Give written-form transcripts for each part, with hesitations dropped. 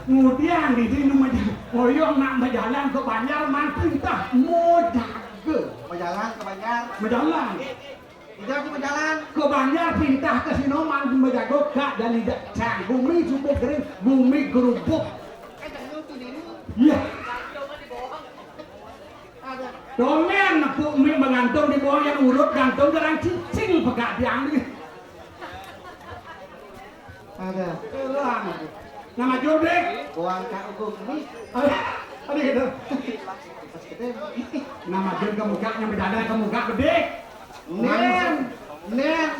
Kemudian di sini Oyong nak berjalan ke Banjar man perintah mojaga. Berjalan ke Banjar. Berjalan. Tidak di berjalan. Ke Banjar perintah ke sini man berjaga kak dan tidak cang. Bumi sudah kering, bumi gerubuk. Iya. Domen bumi menggantung di bawah yang urut gantung gerang cicing pegak diang ni. Ada. Elang. Nama Jodek. Uang kak ugung ini. Ada gitu. Nama Jod ke mukanya berjalan ke muka bedek. Nen. Nen.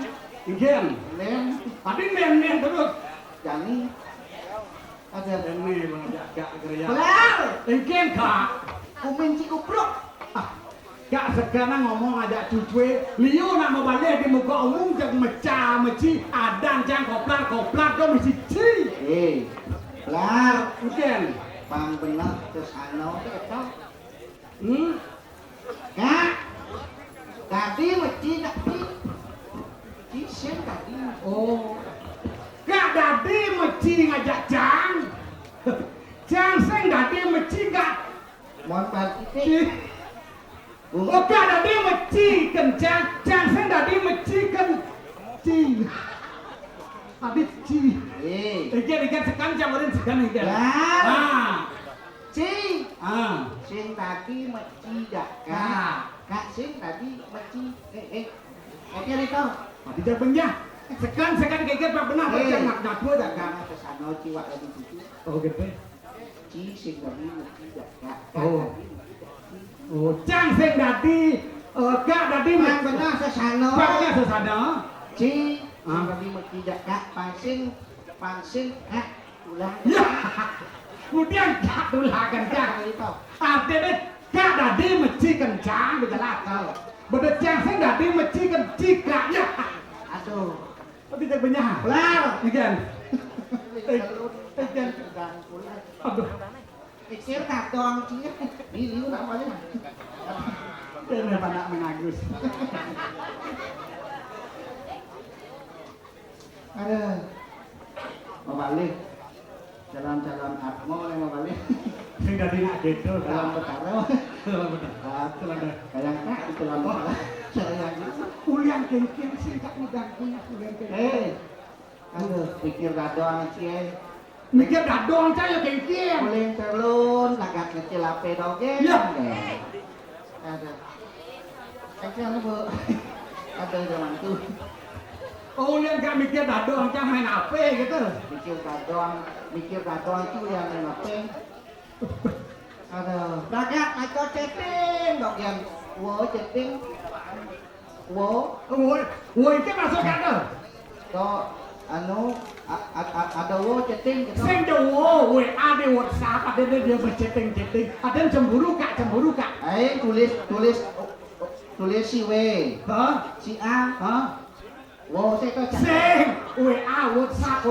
Igen. Nen. Tadi nen terus. Jani. Ada. Ini menjaga kerja. Belar. Igen kak. Kumin cikupruk. Kak sekarang ngomong ada cucu Liu nak mau balik di muka umum jangan mecah meci adan jangan koplar dong mesti ci. Belar. Mungkin. Pang benar terus ano itu. Kak. Tadi meci tadi. Cisen tadi. Oh. Kak tadi meci ngajak jang. Jang sing tadi meci kak. Mohon pasti. Oke, tadi meci kencang, jangan tadi meci kenci. Habis ci. Ikan sekarang campurkan sekarang ikan. Ci. Sing tadi meci dak. Kak sing tadi meci. Oke itu. Tadi jawabnya. Sekarang kayak apa benar? Macam nak dua dah kan? Kesana ciwak lagi cucu. Oh gitu. Ci sing tadi meci dak. Oh, cang sing tadi, kak tadi Mang benar sesano. Paknya sesana. Ci, tadi mesti tidak pangsing, ulah. Ya, kemudian kak tulah kencang itu. Artinya kak tadi mesti kencang berjalan kau. Beda cang sing tadi mesti kenci kaknya. Aduh, tapi tak banyak. belar. Ikan. Aduh. Pikir tak doang cia, biliu namanya. Ini anak menangis. Ada, mau balik. Jalan-jalan atmo yang mau balik. Sing tadi nak gitu. Dalam perkara. Kayak kak itu lama. Saya Ulian kengkeng sih kak mudah punya ulian kengkeng. Aduh, pikir tak doang cia. Mikir dah doang saya kengkeng. Boleh terlun, lagat kecil ape doge. Ya. Ada. Kecil bu. Ada zaman tu. Oh, yang gak mikir dah doang cah main apa gitu. Mikir doang itu yang main ape. Ada. Lagat aku chatting dok yang wo chatting. Wo itu masuk kan? To anu ada wo chatting gitu. Sing de wo, WA di WhatsApp ada dia berchatting. Ada yang cemburu kak. Tulis si W. Hah? Si A. Hah? Wo saya to Sing WA WhatsApp.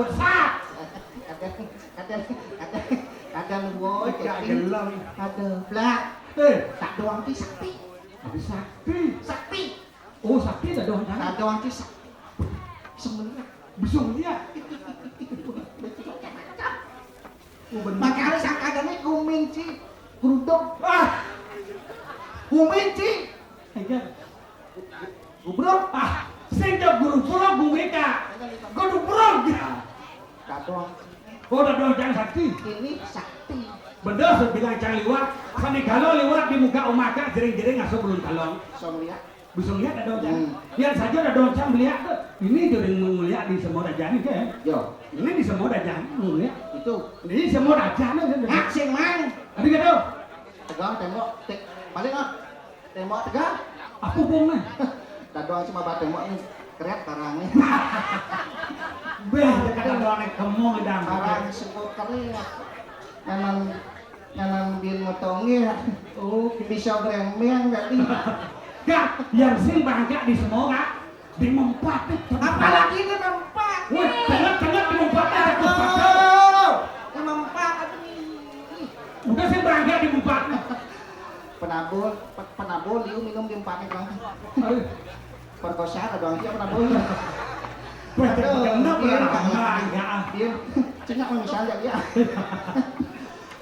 Kadang wo Gak chatting. gelam. Ada blak. Tak doang ti sakti. Sakti. Oh sakti dah doang Tak jangan. doang ti sakti. Sebenarnya Bisa lihat. Oh benar. maka harus angkatannya kuminci geruduk kuminci gubrok Sing de guru pulau gue kak. Guru pulau. tak doang Oh dah doang jangan sakti. ini sakti Bener sebilang cang liwat. Sani kalau liwat di muka omah kak jering-jering ngasuh belum kalong. so melihat Bisa lihat ada dong lihat saja ada dong cang melihat tuh ini dari melihat di semua dajani kan yo ini di semua dajani melihat itu ini semua dajani sing mang tapi gitu tegang tembok balik ah tembok tegang apa pungnya tak doang cuma bat tembok ini keret karangnya beh kadang doang naik kemong dang karang sebut kali nyanan bin motongi oh bisa gremeng tadi kak yang sing bangga di semua kak di mempat apalagi ini mempat wah tengah di mempat ada ini mempat aduh nih udah sing bangga di mempat penabul liu minum di empatnya kan perkosaan ada orang siapa penabul Wah, kenapa Iya, bangga? Iya. Cengak misalnya ya.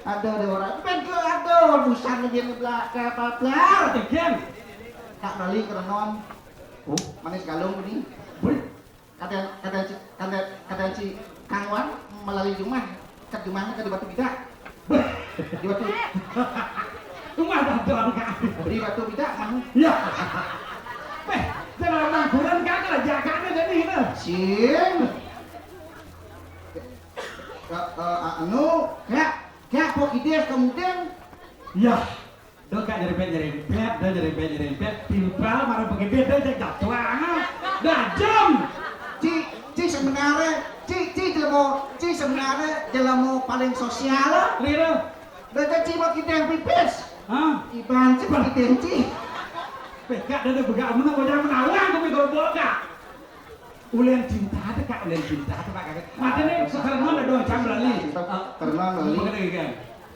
Ada orang. Betul aduh, busan dia ngebelakang apa-apa. Tekan. Kak balik ke renon. Oh, Manis galung ini. boleh. Kata si Kang Wan melalui rumah. Kat di mana? Kat di Batu Bidak. Di Batu. Rumah dadon Kak. Di Batu Bidak mana? Ya. Jangan mangkuran Kak lah jakane jadi gitu. Sing. Anu, kak kok ide kemudian Ya. Dah Kak nyerempet, dah nyerempet. Timpal marah begitu dah jak tuang. Dah jam. Ci sebenarnya jelemu paling sosial. Lira. Dah ci mau kita yang pipis. Hah? Iban ci mau kita yang ci. Kak dah begal mana wajah menawang kami gerobok Kak. Ulen cinta ada Kak, ulen cinta ada Kak. Mata ni sekarang mana doang jam lali. Karena lali. Mengenai kan.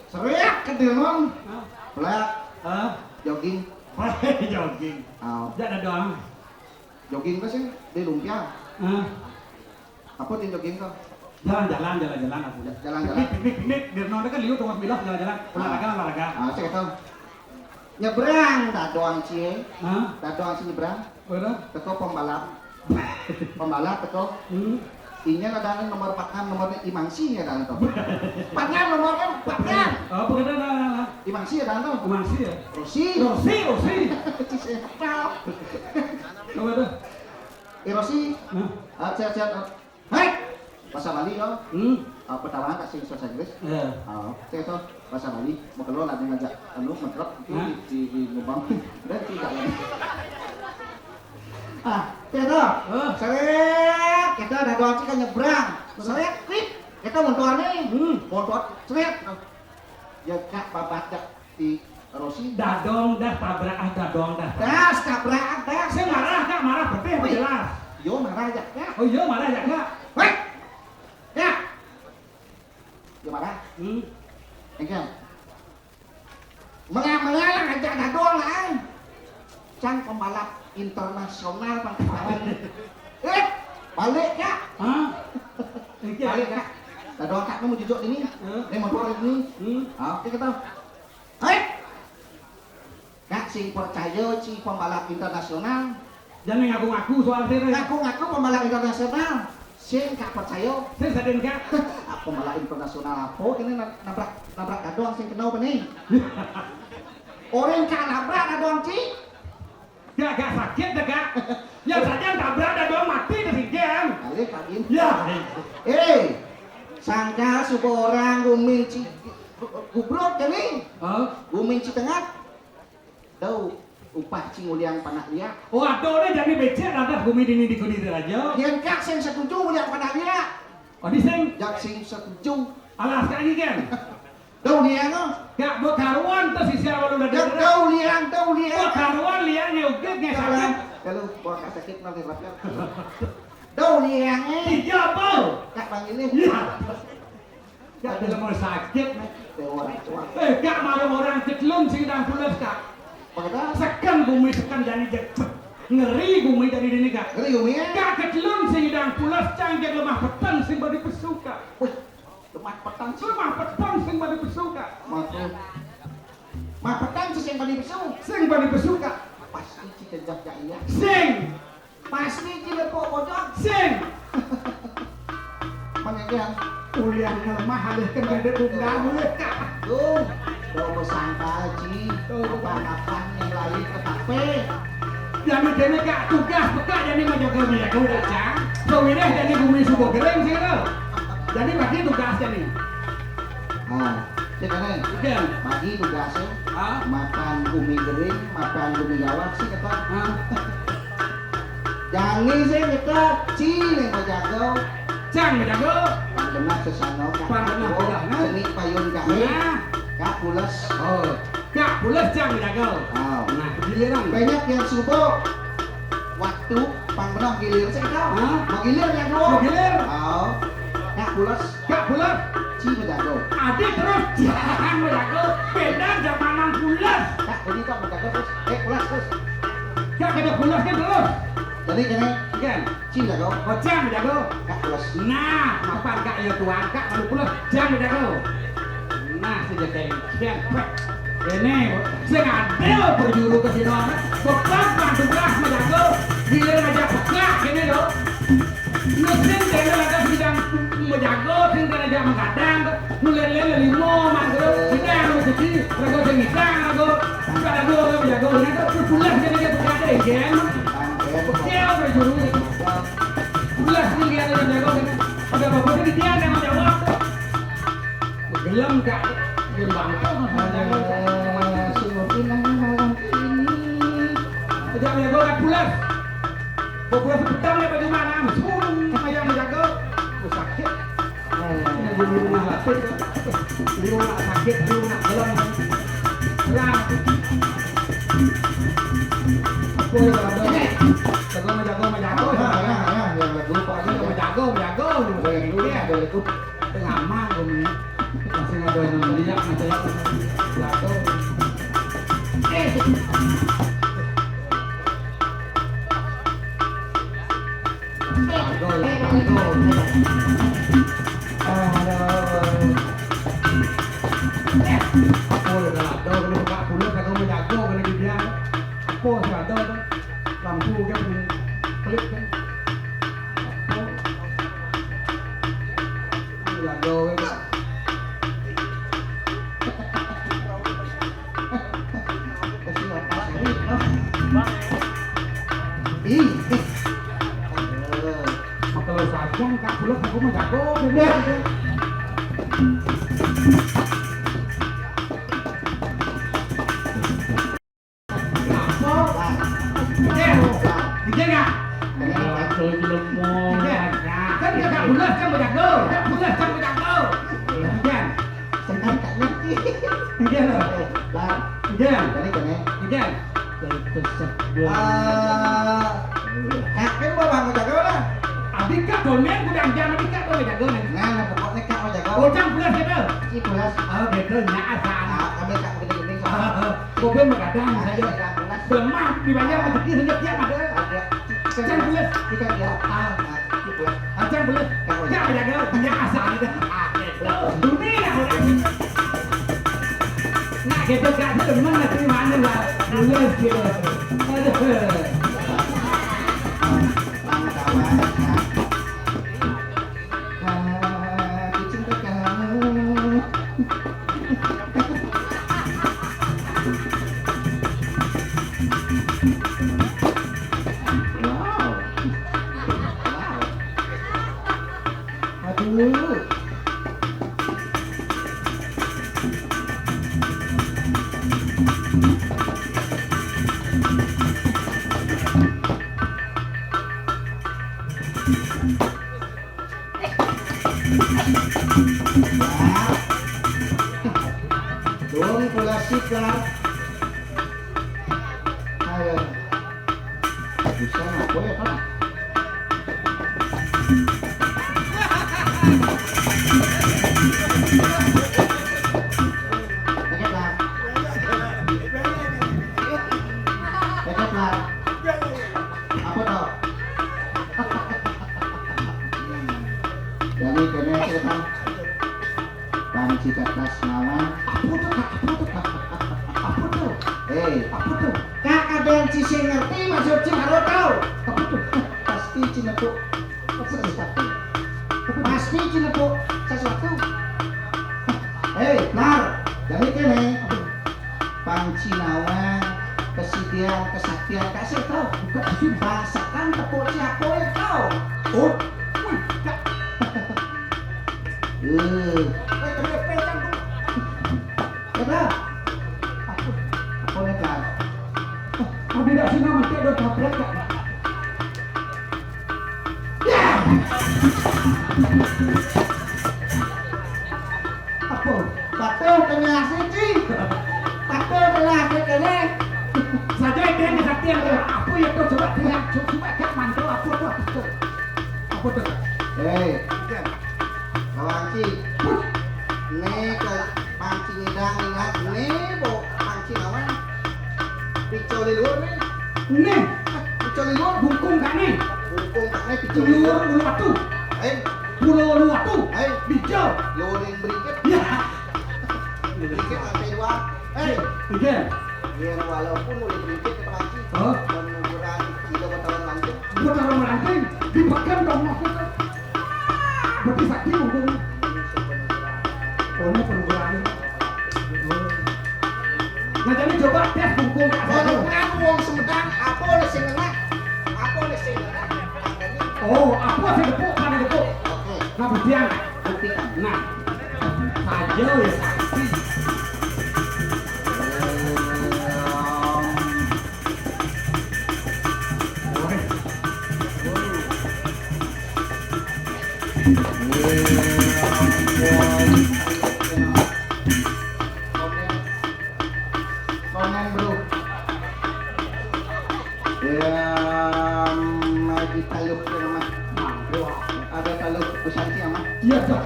Seriak kedelon. Pelak Hah? jogging. Jogging. Jangan ada doang. Jogging apa sih? Di lumpia. Hah? Apa di jogging kau? Jalan aku. Jalan-jalan. Piknik. Di nona kan liu tengah bilah jalan-jalan. Olahraga. Saya kata nyebrang dah doang cie. Hah? Dah doang sih nyebrang. Berapa? Teko pembalap teko. Inya ada nomor 4 nomornya Imangsi ya dan tuh. 4 nomornya 4. Oh, bukan ada. Imangsi ya dan tuh. Masih ya. Rosi. Coba dah. Rosi. Hah? Sehat. Hai. Bahasa Bali yo. Pertama kasih bahasa Inggris. Ya. Saya tuh bahasa Bali. Mau keluar lagi ngajak anu mentrok di Gubang. Dan tidak lagi. Kita seret, kita ada doang sih kan nyebrang, seret, klik, kita montuan nih, montuan, seret, ya kak babat di Rosi, Dadong dah tabrak dadong dah. das tabrak das, Saya marah Kak, marah betul jelas. yo marah aja kak, Oh iya marah ya Kak. wait, kak, yo marah, enggak, mengalang aja dadong lah, sang pembalap internasional bang. Balik kak. Hah? Ini Balik kak. Dah doang kak mau jujur ini. Ini motor ini. Oke kita. Hai. Kak sing percaya si pembalap internasional. Jangan ngaku-ngaku soal saya. Ngaku-ngaku pembalap internasional. Sing kak percaya. Saya sadar Kak. Pembalap internasional apa? Ini nabrak kadang sing kena apa nih? Orang kak nabrak kadang ci. Gak sakit dah Kak. Yang saja tabrak dadong mati dah singkian. Kali kagin. Ya. Sangka sebuah orang gumin ci gubrok kami. Gumin ci tengah. Tahu upah ci nguliang panah liat. Oh aduh deh jadi becek ada bumi ini di kudi aja. Yang kak sing setuju nguliang panah liat. Oh di sing. Jak sing setuju. Alas kak ini kan. Tahu liang no? Kak buat karuan tuh sisi awal udah Jak tahu liang. Buat karuan liangnya udah nggak sakit. Kalau buat sakit nanti rakyat. Tahu liangnya. Iya bau. Kak bang ini. Iya. Kak bila mau sakit. Orang tua. Kak malam orang ketelun sih dah pulas Kak. Pada Sekan bumi sekan jadi jepet. Ngeri bumi jadi ini Kak. ngeri gumin. Kak ketelun sih dah pulas canggih lemah petang sih badi pesuka. Wih, lemah petang sih. Lemah petang sih badi pesuka. Maksud. Mah petang sih yang badi besok. Sing badi pesuka. Pasti ci kejak jaya. Sing. Pasti ci lepok bojong. Sing. Mengegian. Ulian lemah halih kan gede bunda mulai Kak. Tuh, kau sangka ci. Kapan-kapan yang lain ke kafe. Jadi Kak tugas Kak jadi menjaga mereka udah cang. Kewirah jadi bumi subuh kering sih lo. Jadi bagi tugasnya nih. Sekarang Iya. bagi tugasnya Ah. makan bumi kering, makan bumi jawab sih kata. Jangan sih kita cileng jago. Cang menjaga. Panggena sesano Panggena pulah, nah. seni payun kami. Nah. Kak pulas. Oh. Kak pulas cang menjaga. Nah giliran. Banyak yang subuh waktu panggena gilir sih kau. Mau gilir ya bro? Mau gilir. Kak pulas. Kak pulas. Ci menjago. Adik terus jangan menjaga. Beda zamanan pulas. Kak jadi kau menjago terus. Pulas terus. Kak kada pulas kan terus. Jadi kene Kan? cinta kau. Oh jam jago. Kak plus. Nah, mapan kak ya tuan kak malu pula jam jago. Nah, sejak kayak kian pek. Ini saya ngadil berjuru ke sini orang. Bekas bantu bekas menjago. Bila aja bekas ini loh. Nusin dari lagi sedang menjago, tinggal aja menggadang. Nulen-len limo mangga. Sedang rezeki, rago sengitang rago. Sudah rago menjago. Nanti pulas jadi dia bekas deh, jam. Kecil berjuru. Pulas tinggi ada yang jago kan. Ada apa-apa di dia yang jawab tuh. Gelem kak. Gelem banget. Sungguh pinang malam ini. Jangan jago kan pulas. Pulas petang ya bagaimana? Mesun sama yang jago. Sakit. Di rumah sakit. Di rumah sakit, di rumah gelem. Serang. Apa yang ada? Jago menjago. Lupa aja. Menjago. Itu pengaman gue masih ada yang melihat macam jago. Lampu kan klik kan. Jago kan. Kalau sajang kak pulang aku mau jago beda. Kan dia tak bulas kan berjago, tak bulas kan berjago. Kan? Senang tak ngerti. Kan loh. Lah, Kan? jadi kene. Kan? Kak kan bawa bang jago lah. Adik kak domen gudang jam adik kak boleh jago nih. Nah, pokoknya kak mau jago. Oh jam bulas gitu. Si pulas. Oh gitu nya asal. Kami kak gede-gede. Mobil mengadang saja. Lemah dibayar rezeki saja tiap ada. Ada. Jam bulas. Kita dia. Si pulas. Jam bulas. Jam jago nya asal gitu. Dunia orang. Nak gitu kak teman nanti mana lah. Bulas gitu. Aduh. Dong pula sikap. Ayo. Bisa ngaku ya kan? Dekatlah. Dekatlah. Apa tau? Jadi kena cerita. Panci kertas ngawan. Apa tuh? Apa tuh? Kak ada yang Cici ngerti maksud Cici harus tahu. Apa tuh? Pasti Cilepuk sesuatu. Pasti Cilepuk sesuatu. Nar, jadi kene panci nawang kesediaan kesaktian kasih tahu. Bahasakan tepuk siapa ya tahu. Oh, wih, kak. Kata, apa nih kan? Kau tidak senang mesti ada tabrak kak. Apa? Batu tengah sini. Batu tengah sini. Saja itu yang kesaktian tuh. Apa ya tuh coba lihat, coba kak mantul apa tuh? Apa tuh? Kawanci. Nih ke panci ngidang ingat nih bo panci nawan. Picol di luar nih. Nih, Liur. Bungkung kan nih. Bungkung tak nih picul Liur liur. bulu waktu. Pulau lu waktu. Bijau. Liur yang berikut. Ya. Berikut lantai 2. Iya. Biar walaupun mulai berikut ke Perancis. Oh. Dan ukuran kilo bertahun lanjut. Buat taruh melanting. Dipakai dong maksudnya. Berarti sakit bungkung. Oh, ini pengukurannya. Nah, jadi coba tes bungkung. Bukan uang Sumedang, apa oleh sing enak? Apa oleh sing enak? Oh, aku ada depuk, mana depuk? Oke, Nah, buktian. buktikan. Nah, aja ya sakit. Komen bro. Ya, lagi talup ke rumah. Ada talup Usanti ama. Iya, Dok.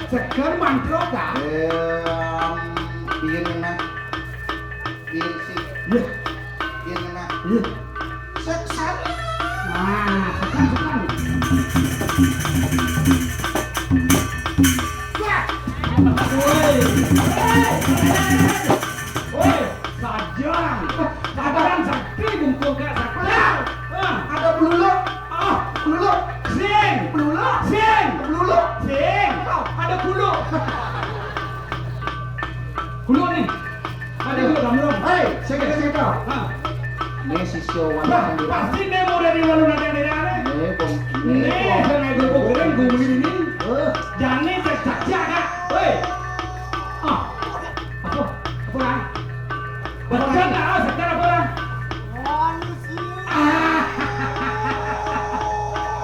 Seger mantro kan? Biar enak. Biar sih. Iya. Biar enak. Iya. Seksat. Nah, sekarang. Woi. Woi, sajang. Sabaran sakti bungkung gak saklar. Ada beluluk. Beluluk. Sing. Beluluk. Sing. Beluluk. Sing. Ada bulu. Bulu nih. Ada bulu damlong. Hei, saya. Hah. Ini sisyo Bah, wanita di pasti nemo dari walu nada-nada. bom. Nih, saya gue keren gue begini. Eh, Jangan cek kak. Woi. Apa? Apa kan? Baca tak? Sekarang apa kan?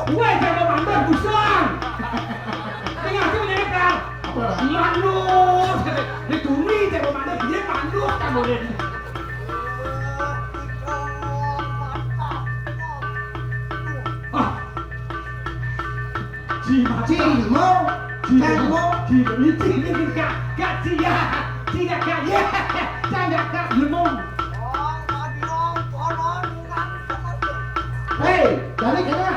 Woi, jangan mandor busang. Tengah tu menyekat. apa lah? Manus. Ditumi jangan mandor dia manus kan boleh. Cimo. Cimo. Ini kak cia, cia kak ya, canda kak lemong. Hei, dari kena.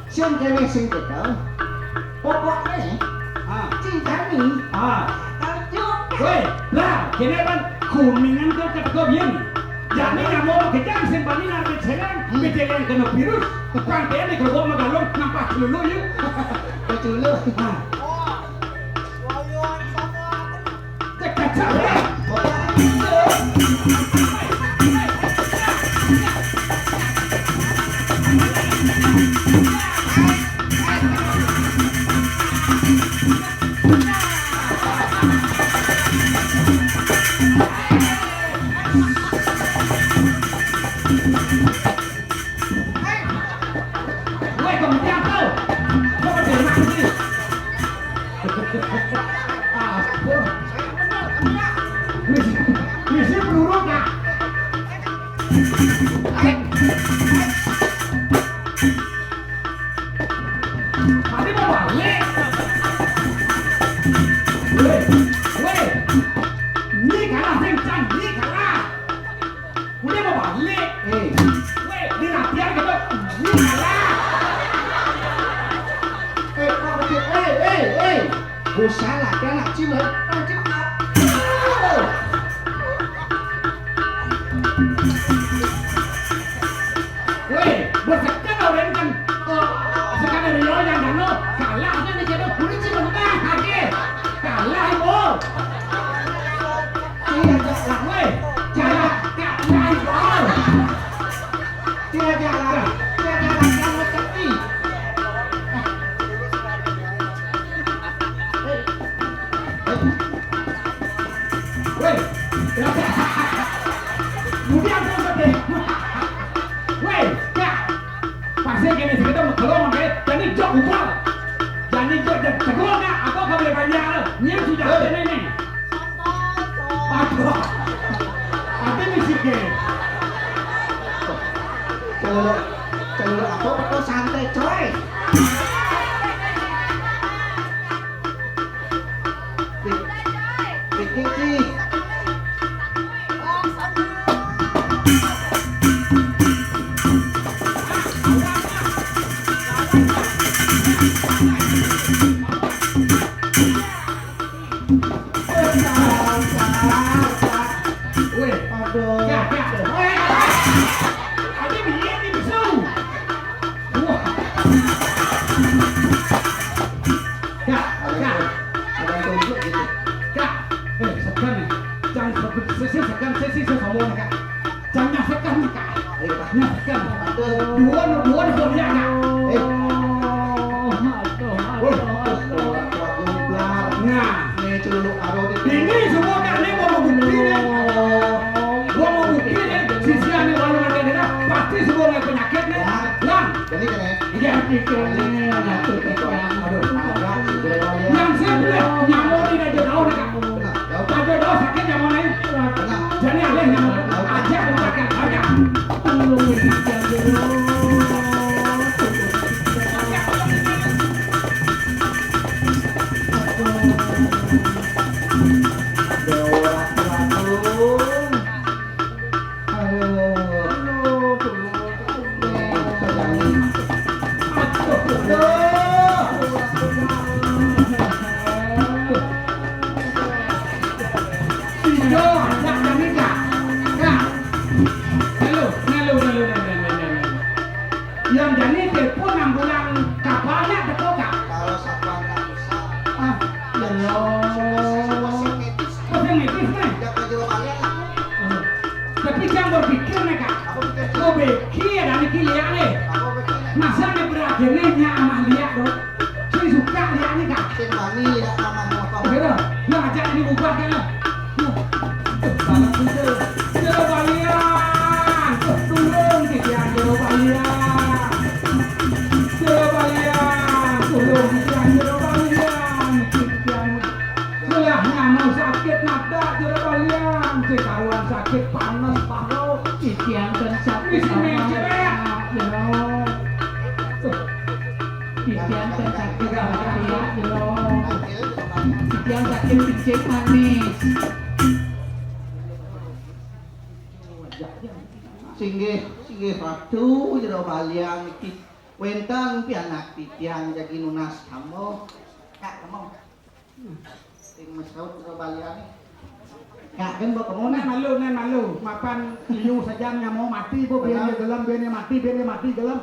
Siang kene sing ketau. Pokoknya cinta ni. Weh, lah, kenapa kuningan kau kata kau bien? Jadi yang mau kita simpan nanti becelan kena virus. Pantai ni kalau mau magalong nampak lulu yuk. Betul. Cek cak ya. Weh, kemudian kau berdiri mana sih? Apa? Misi peluru kak? Tadi mau balik. Weh, ni kalah kencang, ni kalah. Udah mau balik. Weh, ni latihan gitu, ni kalah. Kau betul. Usah lah, dia nak cium lah. Cium apa? Weh, bersekan orang kan. Sekarang dari orang yang dano kalah kan dia jadi polisi menengah lagi. Kalah ibu. Iya jalan, weh. Jalan, kalah ibu. Dia jalan kamu tepi. Weh, kemudian kau sedih. Weh, kak. Pasal kini sekitar kalau makai, jadi jok ubah. Jadi jok dan tegur kak. Apa kau boleh banyak? Ni sudah ada ni. Aduh, ada misik ke? Kalau apa kau santai coy. Dik. Weh, Aduh. ya. Ada biar ni bisu. Wah. Ya. Ada yang tunjuk gitu. Kak, segan ya. Jangan segan sesi sama kak. Jangan segan kak. Ayo Pak. Segan. Aduh. Dua dia kak. Nah, Nih celuluk aro di ini semua kak ini mau bukti nih. Gua mau bukti nih. Sisi ane walau ada dia pasti semua punya penyakit nih. Lang. Jadi kan ya. Iya. Aduh, agak sudah kalian. Yang sebelah nyamuk tidak jauh nih kak. Nah, ya Tak jauh sakit nyamuk nih. Jadi ada nyamuk. Ajak ucakan. Ajak. Yang jadi telepon ambulan kapalnya betul kak? Kalau satpam nggak bisa, Ah, ya masih medis. Kau medis nih. Jaga jero kalian lah. Tapi jangan berpikir nih kak. Aku pikir Kau pikir ada kilia nih. aku pikir Masa nih berakhirnya amal lihat dong. Saya suka lihat nih kak. sin bani ya nama motor. Oke dah. Yang ajak ini ubah kan lah. Salah betul. Jero balian. Turun kikian jero balian. Jero balian. Turun kikian jero balian. Kikian. Selahnya mau sakit nada jero balian. Sekaruan sakit panas paru. Kikian dan sakit Misi mencret. Kikian dan sakit apa ya, Nanti jero kalian. Kikian sakit pincik manis. Singgih waktu jero kalian iki wenten pianak titian jadi nunas kamu. Kak kamu. Sing mesraut jero kalian. Kak kan bawa kamu Nen malu, mapan liu saja yang mau mati, biar dia gelam, biar dia mati gelam.